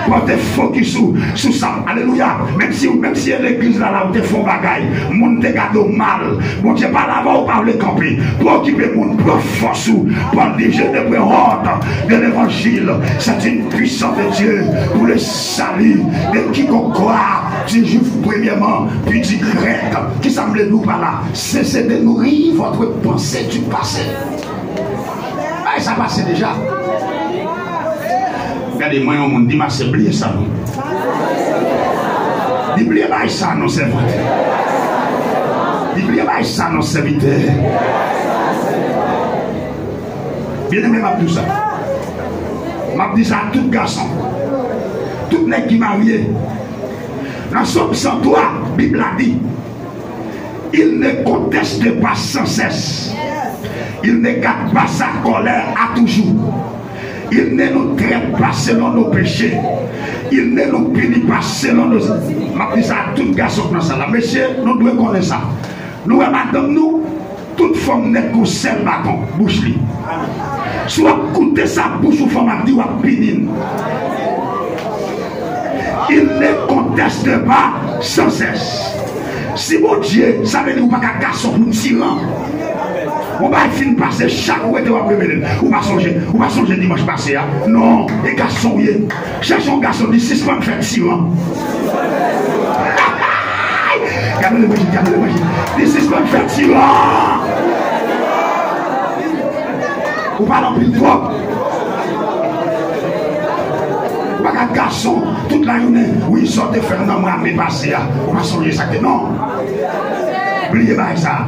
portez focus sur ça. Alléluia. Même si l'église là, où tu fais bagaille, moun te gado mal. Bon Dieu, pas là-bas ou pas le camper. Pour occuper moun, pour force ou, pour diriger de honte de l'évangile. C'est une puissance de Dieu pour le salut de quiconque croit. Du juif premièrement, puis du grec, qui semble nous par là. Cessez de nourrir votre pensée du passé. Ah, ça passe déjà. Regardez-moi, on dit, mais c'est oublié ça, non? N'oubliez pas ça, non, c'est vrai. N'oubliez pas ça, non, c'est vite. Bien aimé, m'a tout ça. M'a dit ça à tout garçon. Tout nègre qui marié. Dans Somme 103, la Bible a dit, il ne conteste pas sans cesse. Il ne garde pas sa colère à toujours. Il ne nous traite pas selon nos péchés. Il ne nous punit pas selon nos... Je dis ça à tout garçon dans ça. Monsieur, nous devons connaître ça. Nous, madame, nous, toute femme n'est qu'au seul bâton, bouche-li. Soit coûter sa bouche ou femme a dit ou a pini. Il ne conteste pas sans cesse. Si mon Dieu, ça veut dire qu'on n'a pas de garçon pour nous tyran. On va finir passer chaque fois que vous avez ou pas songer dimanche passé. Non, les garçons, cherche un garçon de 6 mois faire tyran. Regardez le magie, regardez le magie. Les 6 mois faire tyran. Ou pas dans le trop. Pas de garçon, toute la journée, oui, il sort de faire un mois, mais passé, on va songer ça. Non. Oubliez pas ça.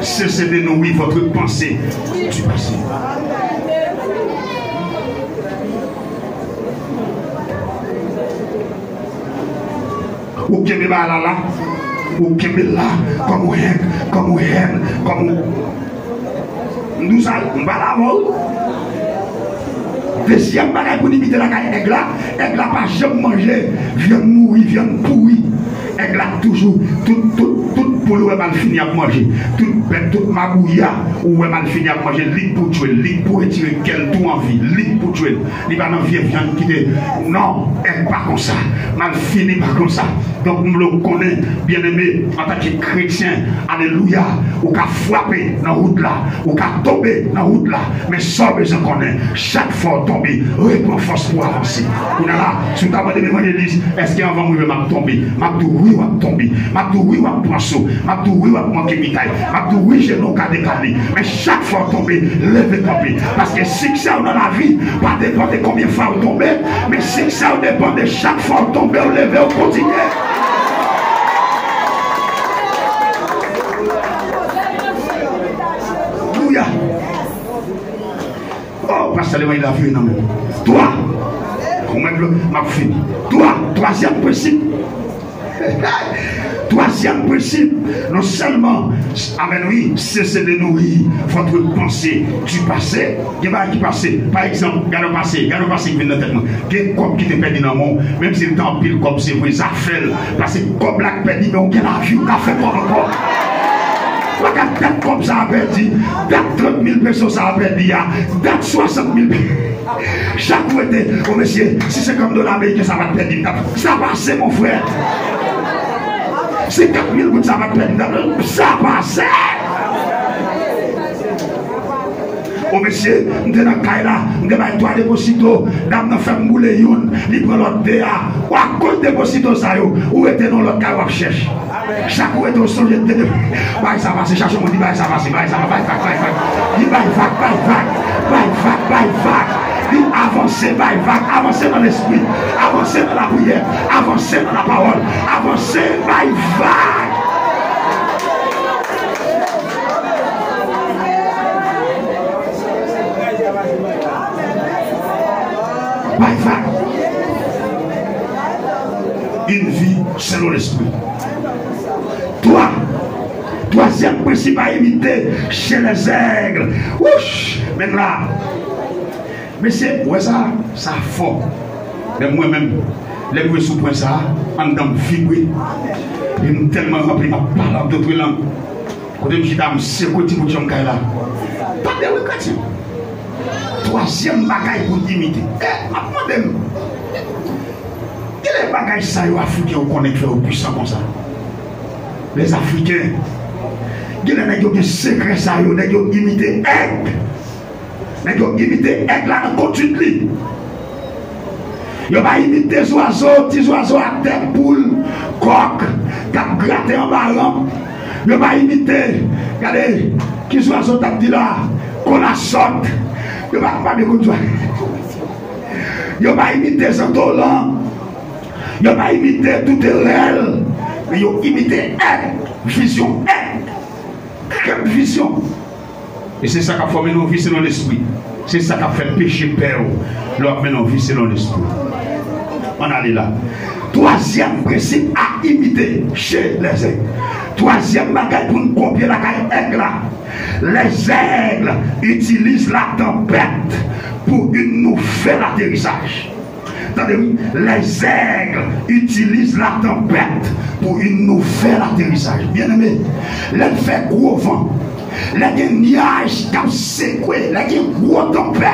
Cessez de nourrir votre pensée du passé. Ou qui est là, ou qui est là, comme nous allons pas deuxième bagage pour limiter la caille, aigle n'a pas jamais mangé, vient mourir, vient pourrir. Aigle a toujours, tout pour le mal fini à manger, toute magouilla, ou mal fini à manger, lit pour tuer, lit pour retirer quel tout envie, lit pour tuer, il va dans vie viande quitter. Non, elle pas comme ça, mal fini pas comme ça. Donc, nous le connaissons, bien aimé, en tant que chrétien, alléluia, ou qu'à frapper dans la route là, ou qu'à tomber dans la route là, mais sans besoin qu'on ait, chaque fois tomber, reprend force pour avancer. On a là, si tu as demandé l'église, est-ce qu'il y a un vent où je vais tomber? Je oui, je vais tomber, je oui, je vais prendre saut, je oui, je vais manquer bitaille, je oui, je n'ai qu'à décaler, mais chaque fois tomber, levez tomber, parce que si ça dans la vie, pas dépend de combien de fois vous tombez, mais si ça dépend de chaque fois vous tombez, vous levez, vous continuez. Oh, parce que il a vu, non, toi, comment m'a fini? Toi, troisième principe. Troisième principe, non seulement, amen, oui, cessez de nourrir votre pensée du passé. Qui va qui passer? Par exemple, regarde le passé qui vient dans la tête. Quel comme qui te perdu dans le monde, même si le temps pile comme c'est vrai, ça fait. Parce que comme la perdu, mais on a vu, on a fait quoi encore? Regarde, date comme ça a perdu, date 30 000 personnes ça a perdu, date 60 000 personnes. Chaque fois, oh monsieur, si c'est comme de l'Amérique, ça va te perdre. Ça passe, mon frère. C'est 4 000 gouttes, ça va te perdre. Ça passe. Oh monsieur, nous sommes dans le cas là, nous sommes dans 3 dépositaux, nous avons fait mouler une, nous prenons l'autre DA. Ou à cause des dépositaux, où était dans l'autre cas, on cherche. Chaque fois que vous songez de ça va, c'est chaque fois que vous dites ça va, avancez dans l'esprit, avancez dans la prière, avancez dans la parole, avancez, une vie selon l'esprit. Toi, troisième principe à imiter chez les aigles. Ouch, maintenant, mais c'est ouais ça fort. Mais moi-même, les mots sous point ça, en dans vibrer. Et nous tellement rempli ma parole d'autres langues. Quand je dis c'est côté pour John Kaila. Pas de chrétien. Troisième bagaille pour imiter. bagages ça, les Africains, on connaît faire puissant comme ça. Les Africains, il y a des secrets, ça, ils ont imité aigle. Ils ont imité aigle là dans continue. Ils ont imité des oiseaux, petits oiseaux à tête, poule, coq, qui ont gratté en ballon. Ils ont imité, regardez, qui oiseaux t'as dit là, qu'on la sorte. Ils n'ont pas de coup de ils ont imité les indolents. Ils n'ont pas imité tout le réel. Mais ils ont imité vision, vision. Et c'est ça qui a formé nos vies selon l'esprit. C'est ça qui a fait pécher père. Leur fait nos vies selon l'esprit. On allait là. Troisième principe à imiter chez les aigles. Troisième bagage pour nous copier la aigle. Les aigles utilisent la tempête pour une nouvelle atterrissage. Les aigles utilisent la tempête pour une nouvelle atterrissage. Bien aimé, les fait gros vent, les nuages qui ont secoué, les gros tempêtes.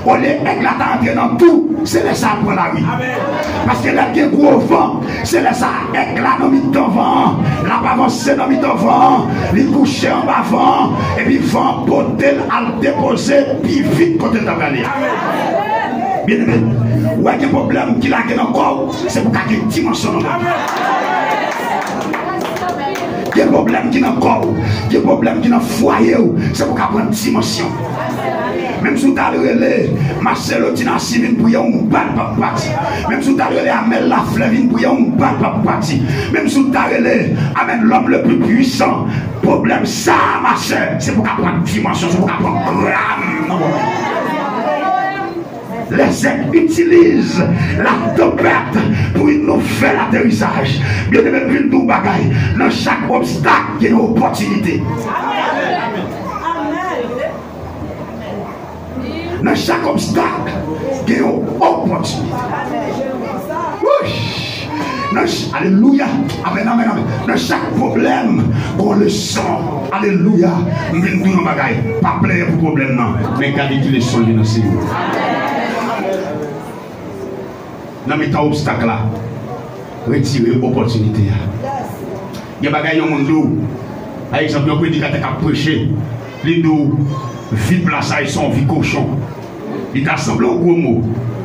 On les aigles attendent dans tout, c'est les ça pour la vie. Parce que les gros vent, c'est les ça aigles dans le vent, la avancée dans le vent, les coucher en bas vent, et puis vent porter à déposer, puis vite côté de la vallée. Bien aimé, ou il y a un problème qui l'a dans le corps, c'est pour qu'il y ait une dimension. Il y a un problème qui est dans le corps, il y a un problème qui est dans le foyer, c'est pour qu'il y ait une dimension. Même si vous avez relé, Marcelo Tinassi vient pour y avoir un bal pas parti. Même si vous avez relé, Amel Lafleur vient pour y avoir un bal pas parti. Même si vous avez relé, Amen l'homme le plus puissant. Problème ça, ma soeur, c'est pour qu'il y ait une dimension, c'est pour qu'il y ait un gramme. Les aigles utilisent la tempête pour une nouvelle atterrissage. Bien aimé, une double bagaille. Dans chaque obstacle, il y a une opportunité. Dans chaque obstacle, il y a une opportunité. Alléluia. Amen, amen, amen. Dans chaque problème, on le sent. Alléluia. Nous venons de bagaille. Pas plaire pour problème, non. Mais quand il est solide dans ce dans mes temps obstacles là, retirer l'opportunité. Il y a des gens qui ont par exemple, un prédicateur qui a prêché, les deux, vie place, ils sont vie cochon. Il t'a semblé un gros mot,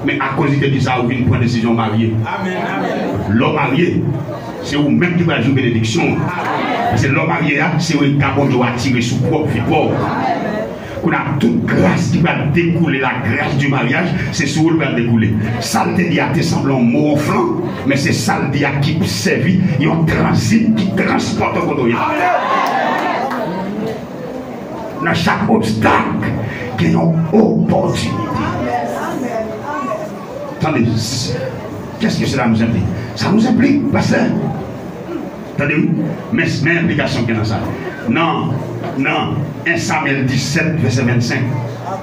mais à cause de ça, vous venez prendre une décision mariée. L'homme marié, c'est vous-même qui va jouer bénédiction. Parce que l'homme marié, c'est un carbone qui va tirer sous propre vie pauvre. On a toute grâce qui va découler, la grâce du mariage, c'est sur où va découler. Ça te dit à te sembler un mot au flanc, mais c'est ça le dit à qui servit, il y a un transit qui transporte au côté. Dans chaque obstacle, il y a une opportunité. Attendez, qu'est-ce que cela nous implique? Ça nous implique, pasteur. Attendez, mais l'implication qui est dans ça. Non, non. 1 Samuel 17, verset 25.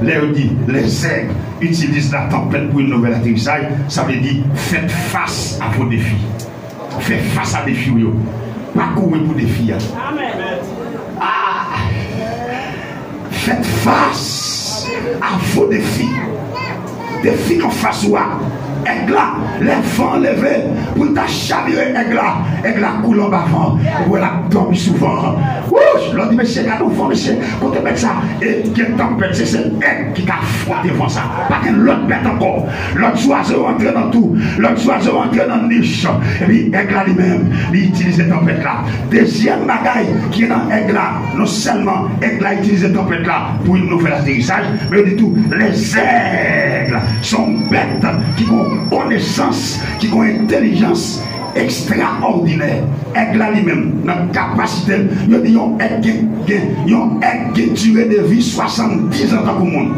Là, dit, les aigles utilisent la tempête pour une nouvelle atterrissage. Ça veut dire, faites face à vos défis. Faites face à des défis. Pas courir pour des défis. Ah, faites face à vos défis. Défis en face ou à. Aigla, les vents levés pour t'achavirer aigla coule en bas vent pour la dormir souvent. Ouh, l'on dit monsieur quand on vend monsieur pour te mettre ça et qui tempête c'est aigle qui a froid devant ça. Pas qu'un l'autre bête encore. L'autre oiseau entre dans tout, l'autre oiseau entre dans niche et puis aigla lui-même, il utilise cette tempête là. Deuxième bagaille qui est dans aigla, non seulement aigla utilise cette tempête là pour une nouvelle atterrissage, mais du tout les aigles sont bêtes qui ont connaissance, qui ont intelligence extraordinaire. Aigle lui-même, dans la capacité, il y a un aigle qui duré de vie 70 ans dans le monde.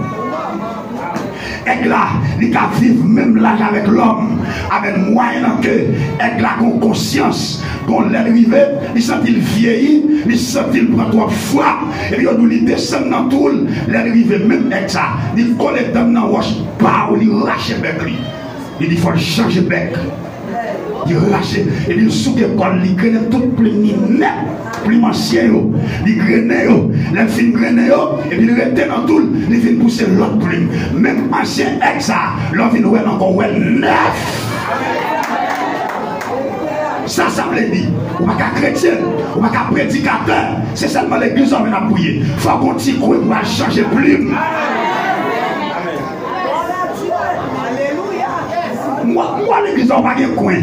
Aigle là, il peut vivre même l'âge avec l'homme, avec moyen que aigle a conscience. Quand l'arrivé, il sent il vieillit, il sent il prend trop froid, et puis il descend dans tout, l'arrivé même avec ça, il colle dans la roche, il lâche le bec. Il dit il faut changer de bec. Il lâche, et puis sous l'école, il graine tout plus net, plus ancien, il graine, il fin graine, et puis il reste dans tout, il vient pousser l'autre plume. Même ancien ex, l'on vient encore neuf. Ça veut dire, ou pas qu'à chrétien, ou pas qu'à prédicateur, c'est seulement l'église qui a prié. Il faut qu'on t'y croit pour changer plus. Moi l'église n'a pas de coin.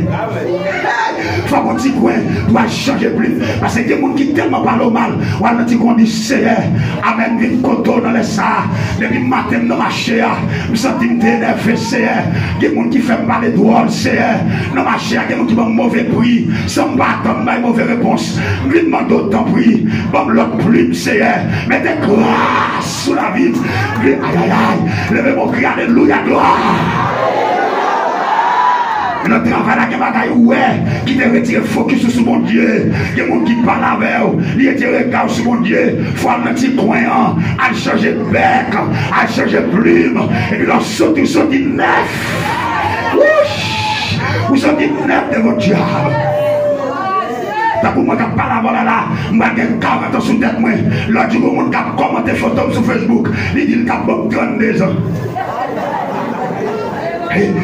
Il faut qu'on t'y croit pour changer plus. Parce que des gens qui tellement parlent mal, ou alors qu'on dit Seigneur, amen, vite coton dans les ça. Depuis le matin, dans ma chair, je me sens énervé, Seigneur. Des gens qui font parler drôle, Seigneur. Dans ma chair, des gens qui ont mauvais prix, sans me battre, mauvaise réponse. Je lui demande d'autant prix, bon, l'autre plume, Seigneur. Mettez grâce sous la vie. Aïe, aïe, aïe. Levez mon cri, alléluia, gloire. Le travail là, qui te retire focus sur mon Dieu. Il y a des gens qui parlent avec eux, ils retirent sur mon Dieu. Il faut aller dans un petit coin, aller changer bec, aller changer plume, et puis leur sauter neuf. Vous sortez neuf de votre diable. Pour moi, je parle là, je vais faire sous tête. L'autre jour, je vais commenter photos sur Facebook. Il dit qu'il a 32 ans.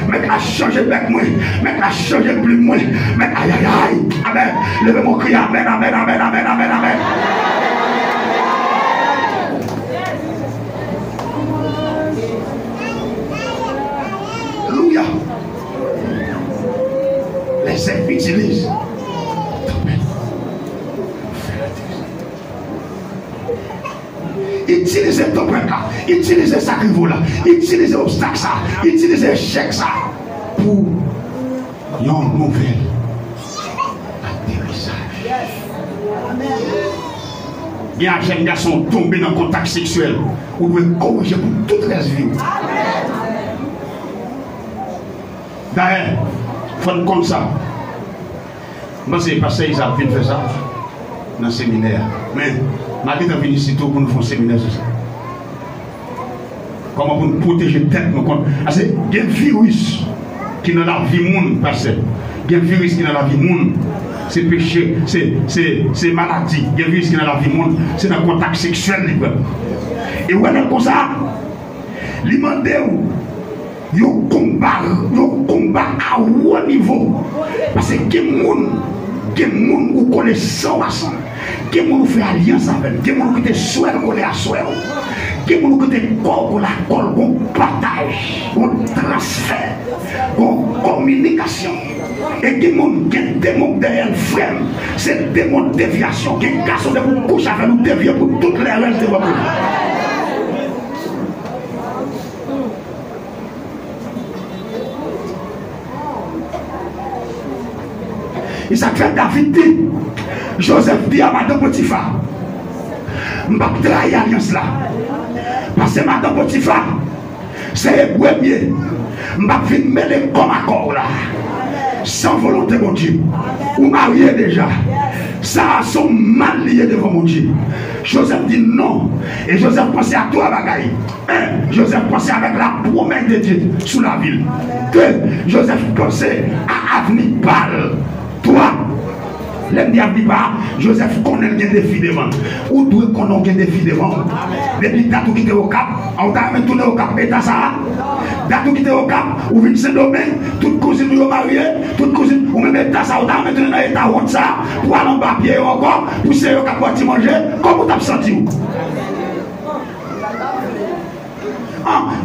Mec a changé avec moi, mec a changé plus moi, mec aïe aïe aïe, amen, levez mon cri, amen, amen, amen, amen, amen, amen. Alléluia. Les ennemis utilisent. Utilisez ton là, utilisez ça qui vaut là, utilisez l'obstacle ça, utilisez l'échec ça pour une nouvelle atterrissage. Il y a un jeune garçon tombé dans le contact sexuel, vous devez corriger pour toute la vie. D'ailleurs, il faut comme ça. Moi, c'est parce qu'ils ont vite fait ça dans le séminaire. Mais, je suis venu ici pour nous faire un séminaire sur ça. Comment pour nous protéger la tête. Parce qu'il y a un virus qui est dans la vie monde, parce il y a un virus qui est dans la vie monde. C'est péché, c'est maladie. Il y a un virus qui est dans la vie monde, c'est dans le contact sexuel. Et vous voyez comme ça, il demande un combat à haut niveau. Parce que il y a des gens qui connaissent ça. Il y a des gens qui font alliance avec, il y a des gens qui souhaitent coller à souhait, il y a des gens qui corps pour la colle, on partage, on transfert, on communication. Et des gens qui ont des gens derrière le frère, c'est des gens de déviation, qui ont garçon de pour coucher avec nous dévier pour toutes les règles de votre vie. Et ça fait David dit, Joseph dit à Madame Potiphar, je ne vais pas trahir l'alliance là. Parce que Madame Potiphar, c'est le premier. Je ne vais pas venir mêler comme accord là. Sans volonté de mon Dieu. Ou marié déjà. Ça sont mal liés devant mon Dieu. Joseph dit non. Et Joseph pensait à toi, bagaille. Joseph pensait avec la promesse de Dieu sous la ville. Que Joseph pensait à avenir pâle. Toi, l'homme dit avenir pas, Joseph connaît le défi devant. Ou doit connaître le défi devant. Depuis que tu as tout quitté au cap, on t'a même tourné au cap. Et t'as ça. Tu as tout quitté au cap, ou venu Saint-Domingue, toute cousine ou mariée, toute cousine, ou même état ça, ou t'as même tourné dans l'état honte ça, pour aller en papier encore, pour se au cap pour manger, comment tu as senti?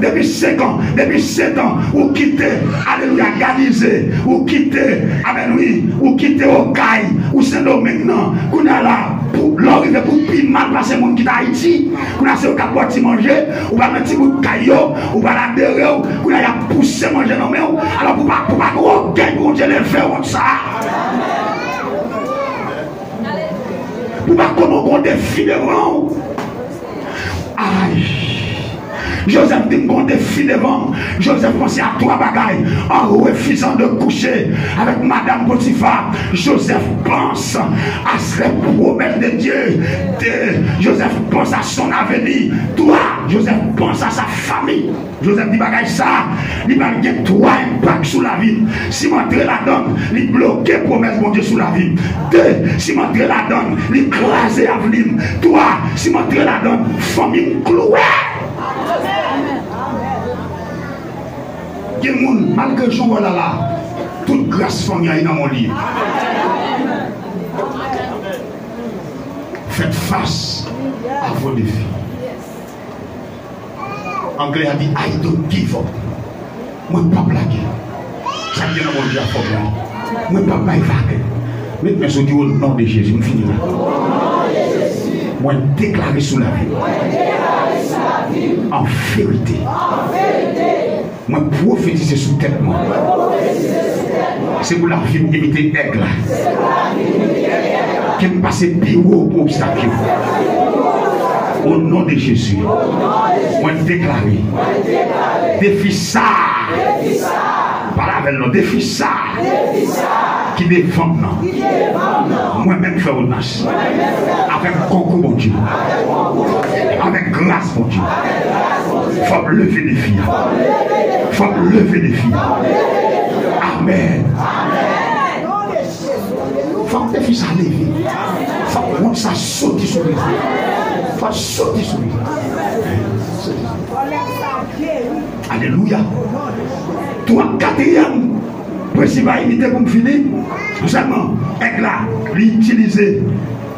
Depuis 5 ans, depuis 7 ans, ou quitter, alléluia, Galizé, ou quitter, amen oui, ou quitter Okaï, ou Saint-Domingue, non, qu'on a là, pour l'arriver pour plus mal passer mon qui d'Haïti, qu'on a ce au cap pour manger, ou pas un petit bout de caillot, ou pas la derrière, qu'on a poussé manger dans main, alors pour pas gros gain, pour Dieu les faire comme ça. Pour pas qu'on ait des filles devant. Aïe. Joseph dit qu'on défie devant. Joseph pensait à trois bagailles en refusant de coucher avec Madame Potiphar. Joseph pense à cette promesse de Dieu. Joseph pense à son avenir. Toi, Joseph pense à sa famille. Joseph dit bagaille ça. Il va gagner trois impacts sur la vie. Si m'entrer la donne, il bloque promesse de Dieu sur la vie. Deux, si m'entrer la donne, il écrase l'avenir. Trois, si m'entrer la donne, famille clouée. Malgré le jour là, toute grâce famille dans mon livre. Faites face à vos défis. Anglais a dit, I don't give up. Moi, je ne pas blaguer. Ça vient dans mon Dieu à faire. Moi, je ne pas vaguer. Maintenant, je dis au nom de Jésus, je finis là. Moi, déclarer sous la vie. En vérité. Moi, prophétiser sous tête. C'est pour la vie imiter aigle. Qui me passe bureau pour obstacle. Au nom de Jésus. Moi, déclarer. Défi ça. Par avec nous, défi ça. Qui défend nous. Moi-même, je fais au nas. Avec concours, mon Dieu. Avec grâce, mon Dieu. Il faut lever les filles. Il faut lever les filles. Amen. Il faut que les filles s'enlèvent. Il faut que ça saute sur les filles. Il faut sauter sur les filles. Alléluia. Toi, quatrième principal imité pour me finir. Seulement, éclat, l'utiliser.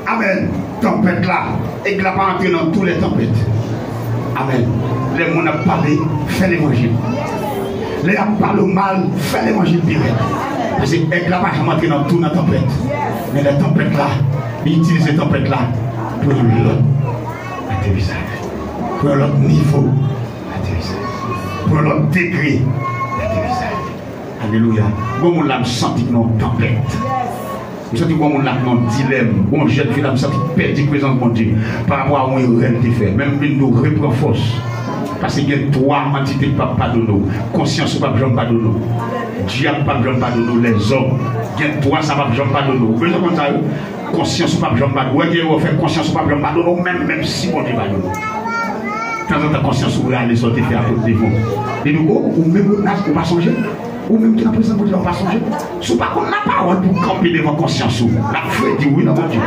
Amen. Tempête là. Éclat pas entrer dans toutes les tempêtes. Amen. Les gens ont parlé, fait l'évangile. Les gens parlent mal, fait l'évangile direct. Parce que éclat pas jamais entrer dans toutes les tempêtes. Mais les tempêtes là, utiliser les tempêtes là pour l'autre atterrissage. Pour l'autre niveau d'atterrissage. Pour l'autre degré d'atterrissage. Alléluia. Bon, on l'a senti dans la tempête. Je sens que bon, on l'a dans le dilemme. Bon, jeune fille, je sens qu'il perd du présent de mon Dieu. Par rapport à mon rêve qui fait. Même une nous reprend force. Parce qu'il y a trois entités qui ne peuvent pas de nous. Conscience ne peut pas de nous. Dieu ne peut pas de nous. Les hommes. Il y a trois, ça ne peut pas de nous. Vous voyez comme ça? Conscience ne peut pas de nous. Vous faites conscience ne peut pas de nous. Même si mon Dieu va de nous. Quand on a conscience, vous allez sortir faire à côté de vous. Et nous, ou même vous ne pas changer. Ou même qui n'a pas besoin de pas changer. Ce n'est pas qu'on n'a pas pour camper devant conscience. La foi dit oui, non, mon Dieu.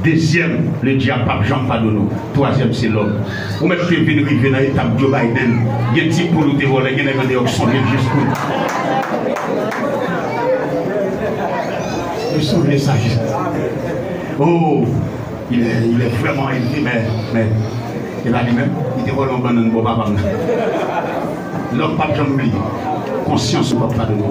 Deuxième, le diable pas de nous. Troisième, c'est l'homme. Ou même qui vient arriver dans l'étape de Joe Biden, il y a un type pour nous dévoiler, il y a un des options de jusqu'où. Je sens le message. Oh, il est vraiment élevé, mais il va lui-même, il dévoile un banane pour papa. L'homme pas de jambe, conscience ou pas de nous.